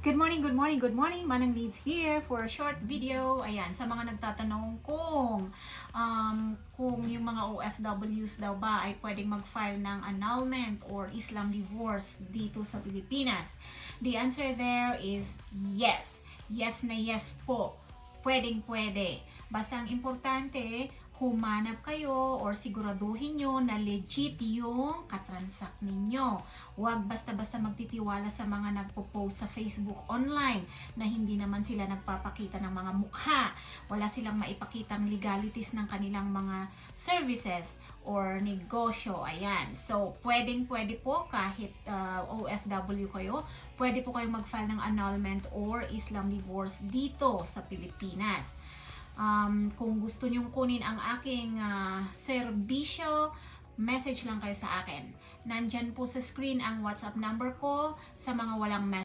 Good morning, good morning, good morning. Manang Leads here for a short video. Ayan, sa mga nagtatanong kung yung mga OFWs daw ba ay pwedeng mag-file ng annulment or Islam divorce dito sa Pilipinas. The answer there is yes. Yes na yes po. Pwedeng-pwede. Basta ang importante, humanap kayo or siguraduhin nyo na legit yung katransak ninyo. Huwag basta-basta magtitiwala sa mga nagpo-post sa Facebook online na hindi naman sila nagpapakita ng mga mukha. Wala silang maipakitang legalities ng kanilang mga services or negosyo. Ayan. So, pwedeng-pwede po kahit OFW kayo, pwede po kayong mag-file ng annulment or Islam divorce dito sa Pilipinas. Kung gusto nyong kunin ang aking serbisyo, message lang kayo sa akin. Nandyan po sa screen ang WhatsApp number ko. Sa mga walang message,